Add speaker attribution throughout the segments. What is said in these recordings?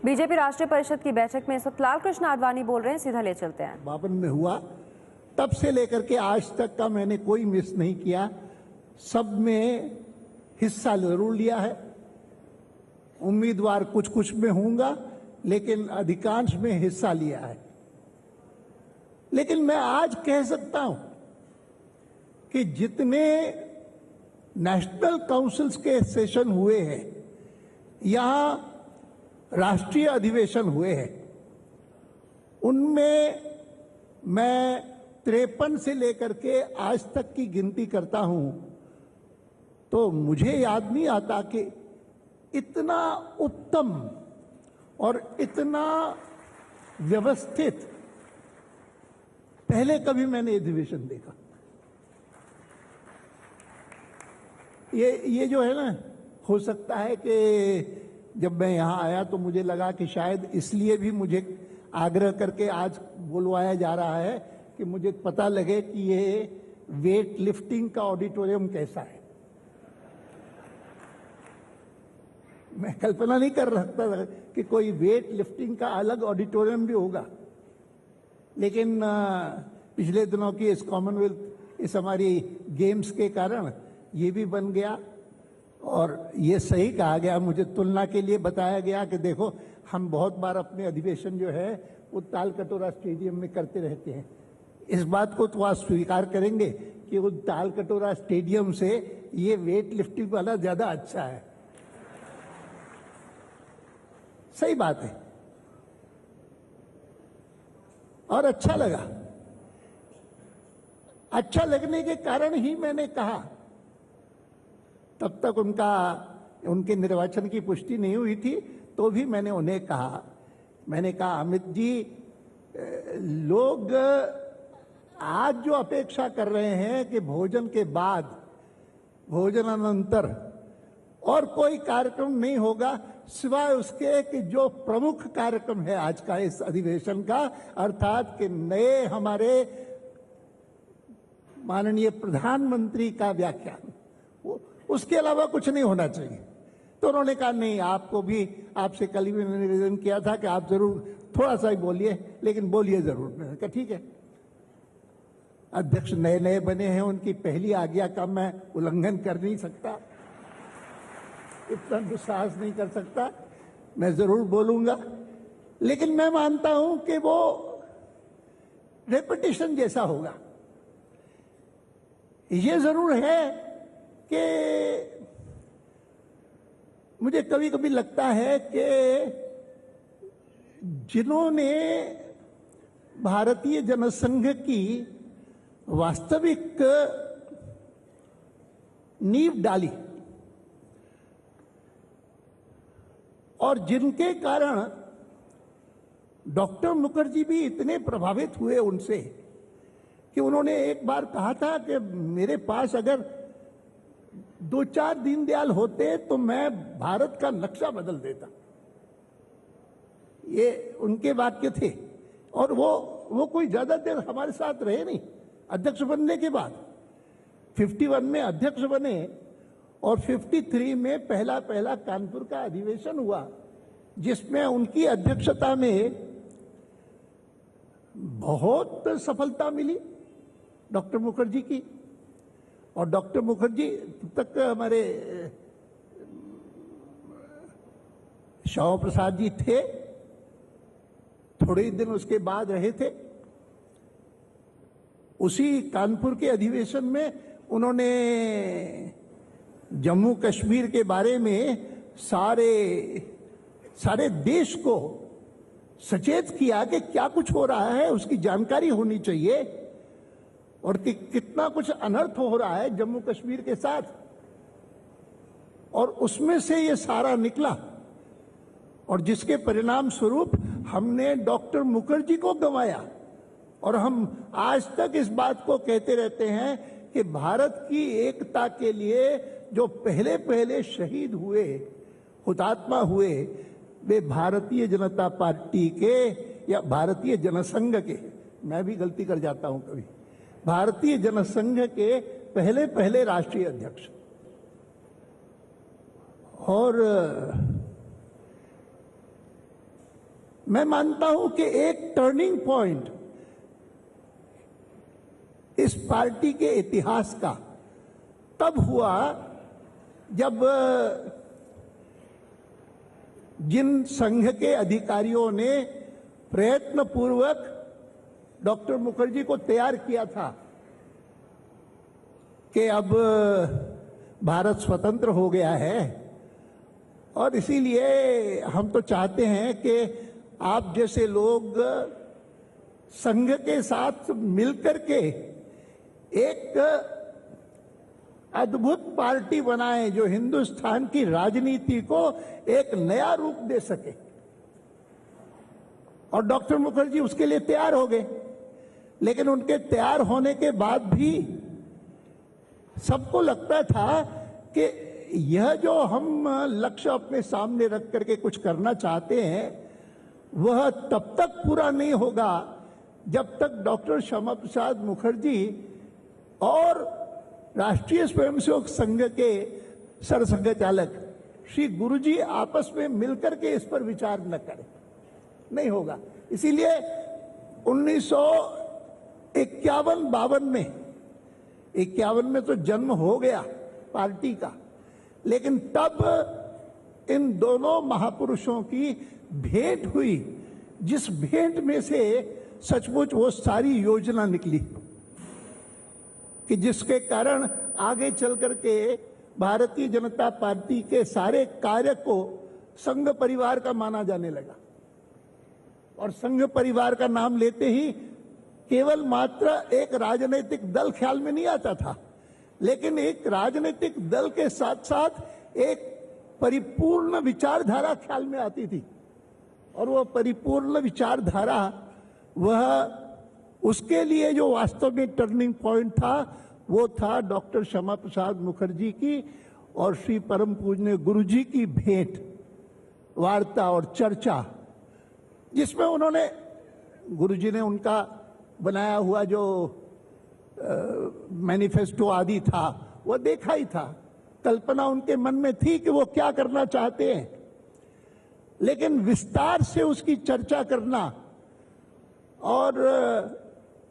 Speaker 1: BJP राष्ट्रीय परिषद की बैठक में इस वक्त लाल कृष्ण आडवाणी बोल रहे हैं, सीधा ले चलते हैं।
Speaker 2: 52 में हुआ, तब से लेकर के आज तक का मैंने कोई मिस नहीं किया, सब में हिस्सा जरूर लिया है। उम्मीदवार कुछ कुछ में होऊंगा, लेकिन अधिकांश में हिस्सा लिया है। लेकिन मैं आज कह सकता हूं कि जितने नेशनल काउंसिल्स के सेशन हुए हैं, यहां राष्ट्रीय अधिवेशन हुए हैं, उनमें मैं 53 से लेकर के आज तक की गिनती करता हूं तो मुझे याद नहीं आता कि इतना उत्तम और इतना व्यवस्थित पहले कभी मैंने अधिवेशन देखा। ये जो है ना, हो सकता है कि जब मैं यहां आया तो मुझे लगा कि शायद इसलिए भी मुझे आग्रह करके आज बुलवाया जा रहा है कि मुझे पता लगे कि ये वेट लिफ्टिंग का ऑडिटोरियम कैसा है। मैं कल्पना नहीं कर सकता था कि कोई वेट लिफ्टिंग का अलग ऑडिटोरियम भी होगा, लेकिन पिछले दिनों की इस कॉमनवेल्थ, इस हमारी गेम्स के कारण ये भी बन गया। और ये सही कहा गया, मुझे तुलना के लिए बताया गया कि देखो, हम बहुत बार अपने अधिवेशन जो है वो ताल कटोरा स्टेडियम में करते रहते हैं। इस बात को तो आप स्वीकार करेंगे कि वो ताल कटोरा स्टेडियम से ये वेट लिफ्टिंग वाला ज्यादा अच्छा है। सही बात है, और अच्छा लगा। अच्छा लगने के कारण ही मैंने कहा, तब तक उनके निर्वाचन की पुष्टि नहीं हुई थी, तो भी मैंने उन्हें कहा, मैंने कहा अमित जी, लोग आज जो अपेक्षा कर रहे हैं कि भोजन के बाद, भोजनानंतर और कोई कार्यक्रम नहीं होगा सिवाय उसके कि जो प्रमुख कार्यक्रम है आज का इस अधिवेशन का, अर्थात कि नए हमारे माननीय प्रधानमंत्री का व्याख्यान, उसके अलावा कुछ नहीं होना चाहिए। तो उन्होंने कहा नहीं, आपको भी, आपसे कल भी मैंने निवेदन किया था कि आप जरूर थोड़ा सा ही बोलिए, लेकिन बोलिए जरूर। मैंने कहा ठीक है। अध्यक्ष नए नए बने हैं, उनकी पहली आज्ञा का मैं उल्लंघन कर नहीं सकता, इतना दुस्साहस नहीं कर सकता, मैं जरूर बोलूंगा। लेकिन मैं मानता हूं कि वो रेपिटेशन जैसा होगा। ये जरूर है कि मुझे कभी कभी लगता है कि जिन्होंने भारतीय जनसंघ की वास्तविक नींव डाली और जिनके कारण डॉक्टर मुखर्जी भी इतने प्रभावित हुए उनसे कि उन्होंने एक बार कहा था कि मेरे पास अगर 2-4 दीनदयाल होते तो मैं भारत का नक्शा बदल देता। ये उनके वाक्य थे। और वो कोई ज्यादा देर हमारे साथ रहे नहीं। अध्यक्ष बनने के बाद 51 में अध्यक्ष बने और 53 में पहला कानपुर का अधिवेशन हुआ, जिसमें उनकी अध्यक्षता में बहुत सफलता मिली डॉक्टर मुखर्जी की। और डॉक्टर मुखर्जी तक हमारे श्यामा प्रसाद जी थे, थोड़े ही दिन उसके बाद रहे थे। उसी कानपुर के अधिवेशन में उन्होंने जम्मू कश्मीर के बारे में सारे देश को सचेत किया कि क्या कुछ हो रहा है, उसकी जानकारी होनी चाहिए और कि कितना कुछ अनर्थ हो रहा है जम्मू कश्मीर के साथ। और उसमें से ये सारा निकला और जिसके परिणाम स्वरूप हमने डॉक्टर मुखर्जी को गंवाया। और हम आज तक इस बात को कहते रहते हैं कि भारत की एकता के लिए जो पहले शहीद हुए, हुतात्मा हुए, वे भारतीय जनता पार्टी के या भारतीय जनसंघ के, मैं भी गलती कर जाता हूं कभी, भारतीय जनसंघ के पहले राष्ट्रीय अध्यक्ष। और मैं मानता हूं कि एक टर्निंग पॉइंट इस पार्टी के इतिहास का तब हुआ जब जिन संघ के अधिकारियों ने प्रयत्न पूर्वक डॉक्टर मुखर्जी को तैयार किया था कि अब भारत स्वतंत्र हो गया है और इसीलिए हम तो चाहते हैं कि आप जैसे लोग संघ के साथ मिलकर के एक अद्भुत पार्टी बनाए जो हिंदुस्तान की राजनीति को एक नया रूप दे सके। और डॉक्टर मुखर्जी उसके लिए तैयार हो गए, लेकिन उनके तैयार होने के बाद भी सबको लगता था कि यह जो हम लक्ष्य अपने सामने रख करके कुछ करना चाहते हैं वह तब तक पूरा नहीं होगा जब तक डॉक्टर श्यामा प्रसाद मुखर्जी और राष्ट्रीय स्वयंसेवक संघ के सरसंघचालक श्री गुरुजी आपस में मिलकर के इस पर विचार न करें, नहीं होगा। इसीलिए 1951-52 में 51 में तो जन्म हो गया पार्टी का, लेकिन तब इन दोनों महापुरुषों की भेंट हुई, जिस भेंट में से सचमुच वो सारी योजना निकली कि जिसके कारण आगे चल करके भारतीय जनता पार्टी के सारे कार्य को संघ परिवार का माना जाने लगा। और संघ परिवार का नाम लेते ही केवल मात्र एक राजनीतिक दल ख्याल में नहीं आता था, लेकिन एक राजनीतिक दल के साथ साथ एक परिपूर्ण विचारधारा ख्याल में आती थी। और वह परिपूर्ण विचारधारा, वह उसके लिए जो वास्तव में टर्निंग पॉइंट था वो था डॉक्टर श्यामा प्रसाद मुखर्जी की और श्री परम पूज्य गुरुजी की भेंट, वार्ता और चर्चा, जिसमें उन्होंने, गुरुजी ने उनका बनाया हुआ जो मैनिफेस्टो आदि था वो देखा ही था, कल्पना उनके मन में थी कि वो क्या करना चाहते हैं, लेकिन विस्तार से उसकी चर्चा करना और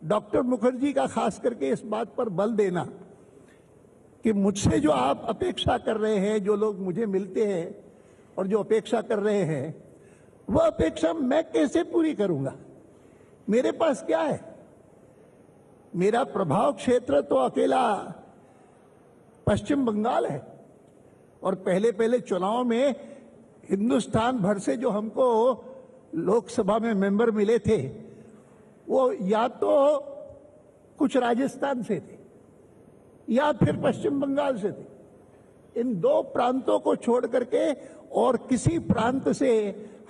Speaker 2: डॉक्टर मुखर्जी का खास करके इस बात पर बल देना कि मुझसे जो आप अपेक्षा कर रहे हैं, जो लोग मुझे मिलते हैं और जो अपेक्षा कर रहे हैं, वह अपेक्षा मैं कैसे पूरी करूंगा, मेरे पास क्या है। मेरा प्रभाव क्षेत्र तो अकेला पश्चिम बंगाल है और पहले पहले चुनाव में हिंदुस्तान भर से जो हमको लोकसभा में मेंबर मिले थे वो या तो कुछ राजस्थान से थे या फिर पश्चिम बंगाल से थे। इन दो प्रांतों को छोड़ करके और किसी प्रांत से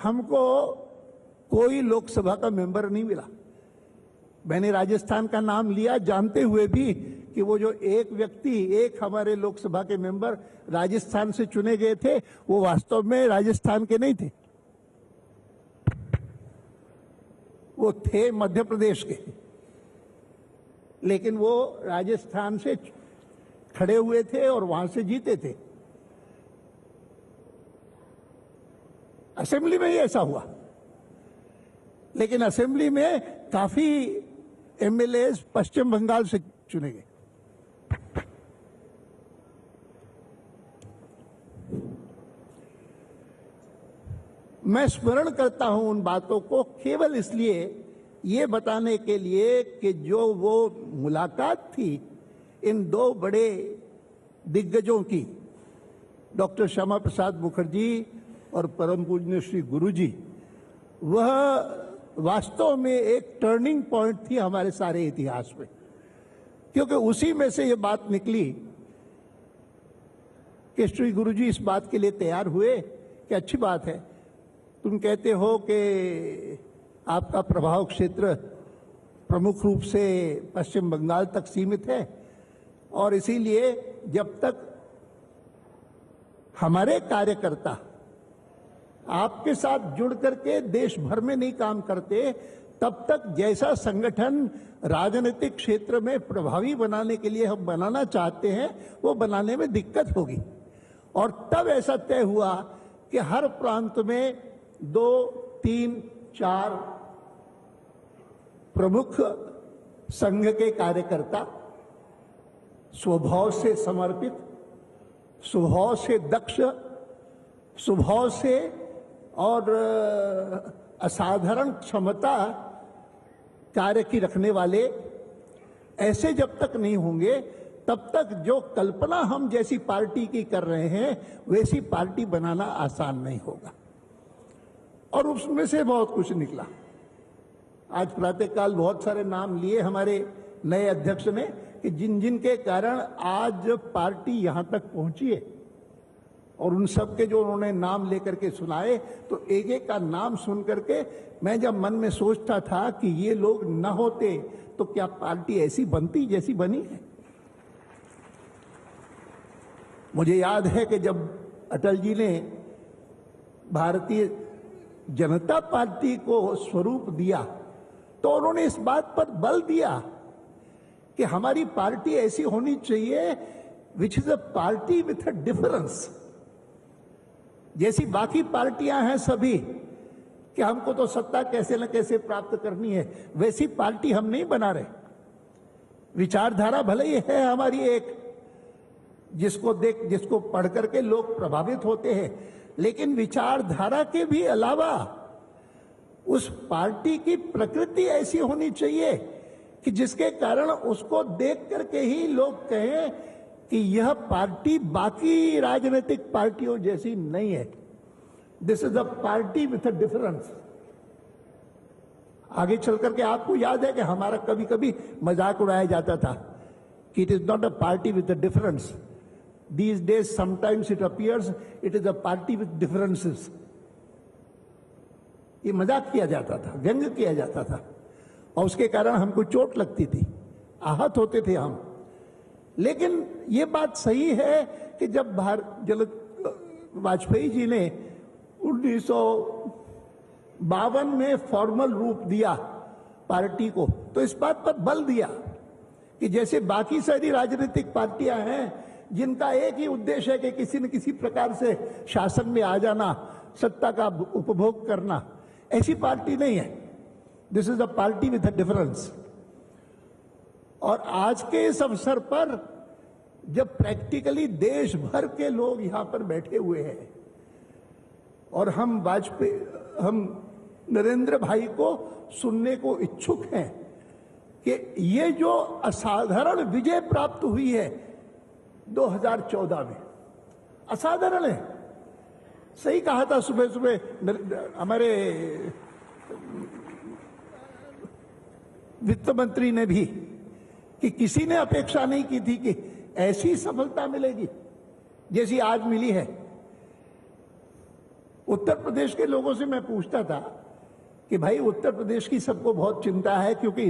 Speaker 2: हमको कोई लोकसभा का मेंबर नहीं मिला। मैंने राजस्थान का नाम लिया जानते हुए भी कि वो जो एक व्यक्ति, एक हमारे लोकसभा के मेंबर राजस्थान से चुने गए थे, वो वास्तव में राजस्थान के नहीं थे, वो थे मध्य प्रदेश के, लेकिन वो राजस्थान से खड़े हुए थे और वहां से जीते थे। असेंबली में ही ऐसा हुआ, लेकिन असेंबली में काफी एमएलए पश्चिम बंगाल से चुने गए। मैं स्मरण करता हूं उन बातों को केवल इसलिए, ये बताने के लिए कि जो वो मुलाकात थी इन दो बड़े दिग्गजों की, डॉक्टर श्यामा प्रसाद मुखर्जी और परम पूज्य श्री गुरुजी, वह वास्तव में एक टर्निंग पॉइंट थी हमारे सारे इतिहास में, क्योंकि उसी में से ये बात निकली कि श्री गुरुजी इस बात के लिए तैयार हुए कि अच्छी बात है, तुम कहते हो कि आपका प्रभाव क्षेत्र प्रमुख रूप से पश्चिम बंगाल तक सीमित है और इसीलिए जब तक हमारे कार्यकर्ता आपके साथ जुड़ करके देश भर में नहीं काम करते, तब तक जैसा संगठन राजनीतिक क्षेत्र में प्रभावी बनाने के लिए हम बनाना चाहते हैं वो बनाने में दिक्कत होगी। और तब ऐसा तय हुआ कि हर प्रांत में 2, 3, 4 प्रमुख संघ के कार्यकर्ता, स्वभाव से समर्पित, स्वभाव से दक्ष, स्वभाव से और असाधारण क्षमता कार्य की रखने वाले, ऐसे जब तक नहीं होंगे तब तक जो कल्पना हम जैसी पार्टी की कर रहे हैं वैसी पार्टी बनाना आसान नहीं होगा। और उसमें से बहुत कुछ निकला। आज प्रातःकाल बहुत सारे नाम लिए हमारे नए अध्यक्ष ने कि जिन जिन के कारण आज पार्टी यहां तक पहुंची है, और उन सब के जो उन्होंने नाम लेकर के सुनाए, तो एक एक का नाम सुन करके मैं जब मन में सोचता था कि ये लोग न होते तो क्या पार्टी ऐसी बनती जैसी बनी है। मुझे याद है कि जब अटल जी ने भारतीय जनता पार्टी को स्वरूप दिया तो उन्होंने इस बात पर बल दिया कि हमारी पार्टी ऐसी होनी चाहिए which is a party with a difference. जैसी बाकी पार्टियां हैं सभी कि हमको तो सत्ता कैसे न कैसे प्राप्त करनी है, वैसी पार्टी हम नहीं बना रहे। विचारधारा भले ही है हमारी एक, जिसको पढ़ करके लोग प्रभावित होते हैं, लेकिन विचारधारा के भी अलावा उस पार्टी की प्रकृति ऐसी होनी चाहिए कि जिसके कारण उसको देख करके ही लोग कहें कि यह पार्टी बाकी राजनीतिक पार्टियों जैसी नहीं है। This is a party with a difference. आगे चल करके आपको याद है कि हमारा कभी कभी मजाक उड़ाया जाता था कि it is not a party with a difference. These days sometimes it appears it is a party with differences. ये मजाक किया जाता था, व्यंग किया जाता था, और उसके कारण हमको चोट लगती थी, आहत होते थे हम। लेकिन ये बात सही है कि जब वाजपेयी जी ने 1952 में फॉर्मल रूप दिया पार्टी को, तो इस बात पर बल दिया कि जैसे बाकी सारी राजनीतिक पार्टियां हैं जिनका एक ही उद्देश्य है कि किसी न किसी प्रकार से शासन में आ जाना, सत्ता का उपभोग करना, ऐसी पार्टी नहीं है। This is a party with a difference. और आज के इस अवसर पर जब प्रैक्टिकली देश भर के लोग यहां पर बैठे हुए हैं और हम नरेंद्र भाई को सुनने को इच्छुक हैं कि ये जो असाधारण विजय प्राप्त हुई है 2014 में, असाधारण है। सही कहा था सुबह सुबह हमारे वित्त मंत्री ने भी कि किसी ने अपेक्षा नहीं की थी कि ऐसी सफलता मिलेगी जैसी आज मिली है। उत्तर प्रदेश के लोगों से मैं पूछता था कि भाई उत्तर प्रदेश की सबको बहुत चिंता है क्योंकि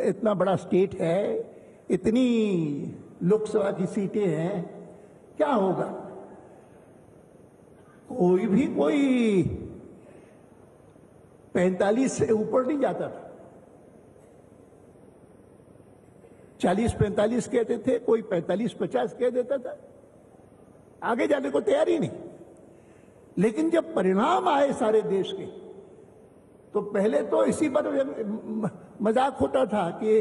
Speaker 2: इतना बड़ा स्टेट है, इतनी लोकसभा की सीटें हैं, क्या होगा? कोई 45 से ऊपर नहीं जाता था। 40-45 कहते थे, कोई 45-50 कह देता था, आगे जाने को तैयार ही नहीं। लेकिन जब परिणाम आए सारे देश के, तो पहले तो इसी पर मजाक होता था कि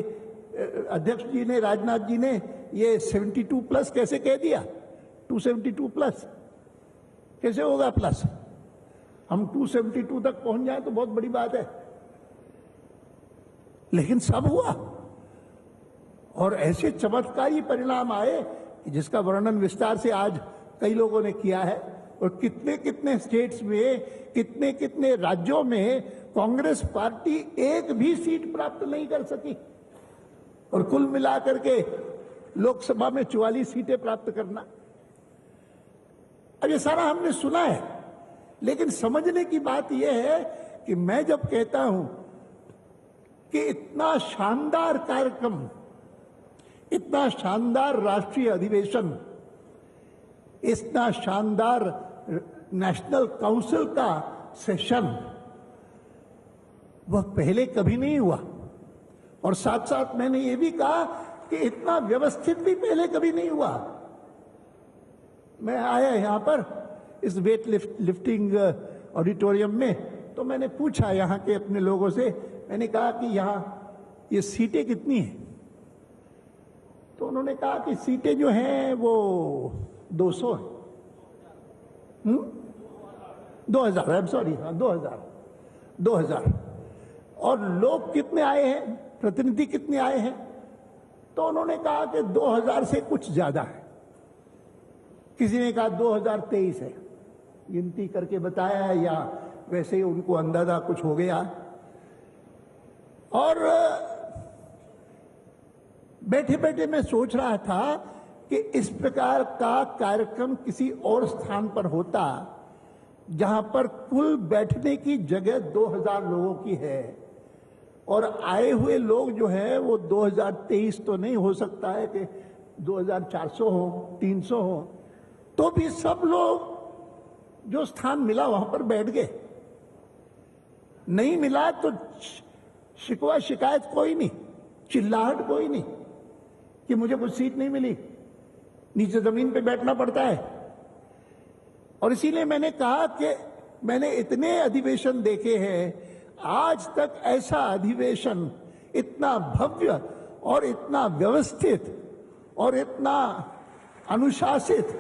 Speaker 2: अध्यक्ष जी ने, राजनाथ जी ने ये 72 प्लस कैसे कह दिया। 272 प्लस कैसे होगा प्लस? हम 272 तक पहुंच जाए तो बहुत बड़ी बात है। लेकिन सब हुआ और ऐसे चमत्कारी परिणाम आए जिसका वर्णन विस्तार से आज कई लोगों ने किया है। और कितने कितने स्टेट्स में, कितने कितने राज्यों में कांग्रेस पार्टी एक भी सीट प्राप्त नहीं कर सकी, और कुल मिलाकर के लोकसभा में 44 सीटें प्राप्त करना। अब ये सारा हमने सुना है, लेकिन समझने की बात यह है कि मैं जब कहता हूं कि इतना शानदार कार्यक्रम, इतना शानदार राष्ट्रीय अधिवेशन, इतना शानदार नेशनल काउंसिल का सेशन, वह पहले कभी नहीं हुआ। और साथ साथ मैंने ये भी कहा कि इतना व्यवस्थित भी पहले कभी नहीं हुआ। मैं आया यहां पर इस वेट लिफ्टिंग ऑडिटोरियम में, तो तो मैंने पूछा यहाँ के अपने लोगों से, मैंने कहा कि यहाँ ये सीटें कितनी हैं? तो उन्होंने कहा कि सीटें जो हैं वो 200 है। 2000, आई एम सॉरी, हाँ 2000। और लोग कितने आए हैं, प्रतिनिधि कितने आए हैं? तो उन्होंने कहा कि 2000 से कुछ ज्यादा है। किसी ने कहा 2023 है, गिनती करके बताया है या वैसे ही उनको अंदाजा कुछ हो गया। और बैठे बैठे मैं सोच रहा था कि इस प्रकार का कार्यक्रम किसी और स्थान पर होता जहां पर कुल बैठने की जगह 2000 लोगों की है और आए हुए लोग जो है वो 2023 तो नहीं हो सकता है कि 2400 हो, 300 हो, तो भी सब लोग जो स्थान मिला वहां पर बैठ गए। नहीं मिला तो शिकवा शिकायत कोई नहीं, चिल्लाहट कोई नहीं कि मुझे कुछ सीट नहीं मिली, नीचे जमीन पे बैठना पड़ता है। और इसीलिए मैंने कहा कि मैंने इतने अधिवेशन देखे हैं, आज तक ऐसा अधिवेशन इतना भव्य और इतना व्यवस्थित और इतना अनुशासित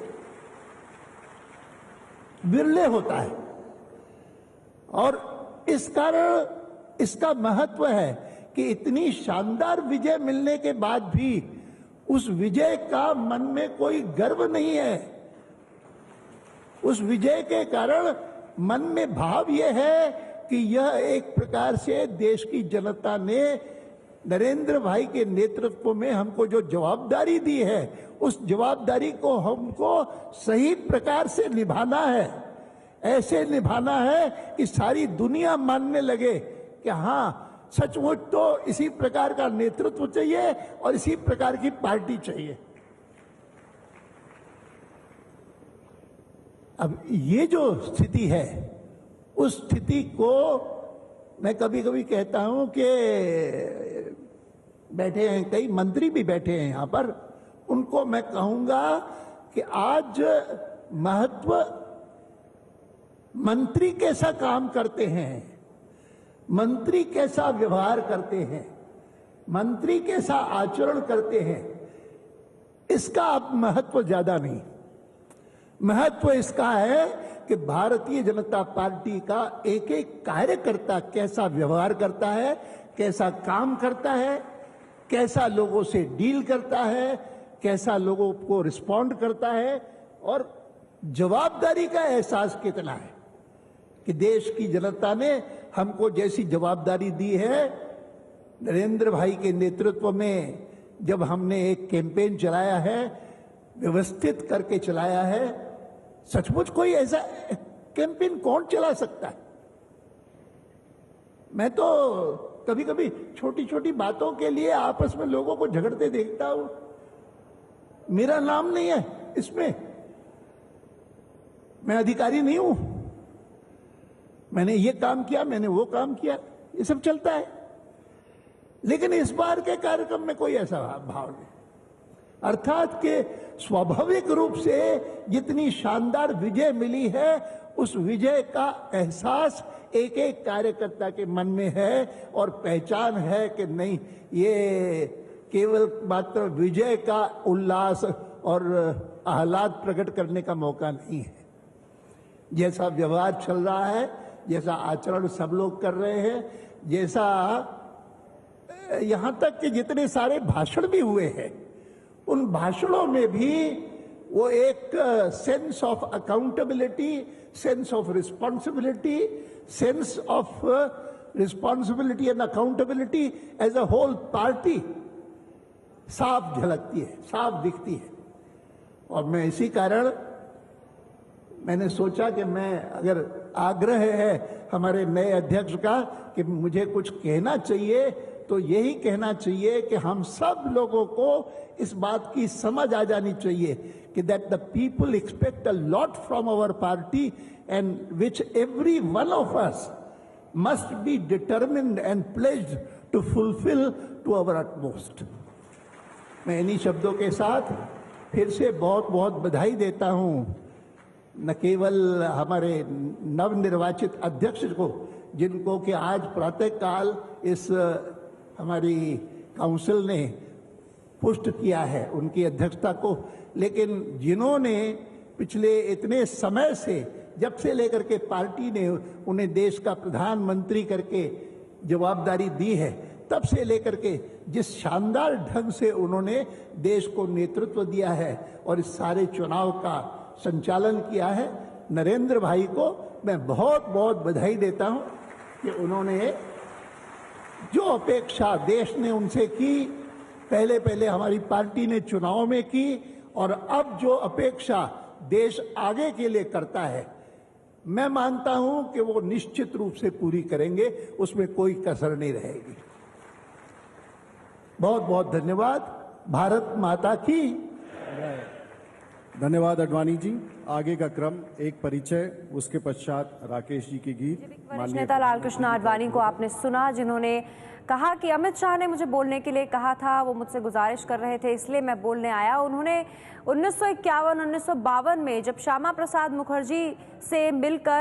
Speaker 2: विरले होता है। और इस कारण इसका महत्व है कि इतनी शानदार विजय मिलने के बाद भी उस विजय का मन में कोई गर्व नहीं है। उस विजय के कारण मन में भाव यह है कि यह एक प्रकार से देश की जनता ने नरेंद्र भाई के नेतृत्व में हमको जो जवाबदारी दी है, उस जवाबदारी को हमको सही प्रकार से निभाना है। ऐसे निभाना है कि सारी दुनिया मानने लगे कि हाँ, सचमुच तो इसी प्रकार का नेतृत्व चाहिए और इसी प्रकार की पार्टी चाहिए। अब ये जो स्थिति है, उस स्थिति को मैं कभी कभी कहता हूं कि बैठे हैं कई मंत्री भी बैठे हैं यहां पर, उनको मैं कहूंगा कि आज महत्व मंत्री कैसा काम करते हैं, मंत्री कैसा व्यवहार करते हैं, मंत्री कैसा आचरण करते हैं, इसका अब महत्व ज्यादा नहीं। महत्व इसका है कि भारतीय जनता पार्टी का एक एक कार्यकर्ता कैसा व्यवहार करता है, कैसा काम करता है, कैसा लोगों से डील करता है, कैसा लोगों को रिस्पॉन्ड करता है और जवाबदारी का एहसास कितना है कि देश की जनता ने हमको जैसी जवाबदारी दी है। नरेंद्र भाई के नेतृत्व में जब हमने एक कैंपेन चलाया है, व्यवस्थित करके चलाया है, सचमुच कोई ऐसा कैंपेन कौन चला सकता है? मैं तो कभी कभी छोटी छोटी बातों के लिए आपस में लोगों को झगड़ते देखता हूं। मेरा नाम नहीं है इसमें, मैं अधिकारी नहीं हूं, मैंने ये काम किया, मैंने वो काम किया, ये सब चलता है। लेकिन इस बार के कार्यक्रम में कोई ऐसा भाव नहीं, अर्थात कि स्वाभाविक रूप से जितनी शानदार विजय मिली है, उस विजय का एहसास एक एक कार्यकर्ता के मन में है और पहचान है कि नहीं, ये केवल मात्र विजय का उल्लास और आह्लाद प्रकट करने का मौका नहीं है। जैसा व्यवहार चल रहा है, जैसा आचरण सब लोग कर रहे हैं, जैसा यहां तक कि जितने सारे भाषण भी हुए हैं, उन भाषणों में भी वो एक sense of accountability, sense of responsibility, sense of responsibility and accountability as a whole party साफ झलकती है, साफ दिखती है। और मैं इसी कारण मैंने सोचा कि मैं, अगर आग्रह है हमारे नए अध्यक्ष का कि मुझे कुछ कहना चाहिए, तो यही कहना चाहिए कि हम सब लोगों को इस बात की समझ आ जानी चाहिए कि that the people expect a lot from our party and which every one of us must be determined and pledged to fulfil to our utmost. मैं इन्हीं शब्दों के साथ फिर से बहुत बहुत बधाई देता हूं, न केवल हमारे नवनिर्वाचित अध्यक्ष को, जिनको कि आज प्रातःकाल इस हमारी काउंसिल ने पुष्ट किया है, उनकी अध्यक्षता को। लेकिन जिन्होंने पिछले इतने समय से, जब से लेकर के पार्टी ने उन्हें देश का प्रधानमंत्री करके जवाबदारी दी है, तब से लेकर के जिस शानदार ढंग से उन्होंने देश को नेतृत्व दिया है और इस सारे चुनाव का संचालन किया है, नरेंद्र भाई को मैं बहुत बहुत बधाई देता हूं कि उन्होंने जो अपेक्षा देश ने उनसे की, पहले हमारी पार्टी ने चुनाव में की, और अब जो अपेक्षा देश आगे के लिए करता है, मैं मानता हूं कि वो निश्चित रूप से पूरी करेंगे, उसमें कोई कसर नहीं रहेगी। बहुत बहुत धन्यवाद। भारत माता की।
Speaker 3: धन्यवाद अडवाणी जी। आगे का क्रम एक परिचय, उसके पश्चात राकेश जी के गीत।
Speaker 1: वरिष्ठ नेता लालकृष्ण आडवाणी को आपने सुना, जिन्होंने कहा कि अमित शाह ने मुझे बोलने के लिए कहा था, वो मुझसे गुजारिश कर रहे थे, इसलिए मैं बोलने आया। उन्होंने 1951-1952 में जब श्यामा प्रसाद मुखर्जी से मिलकर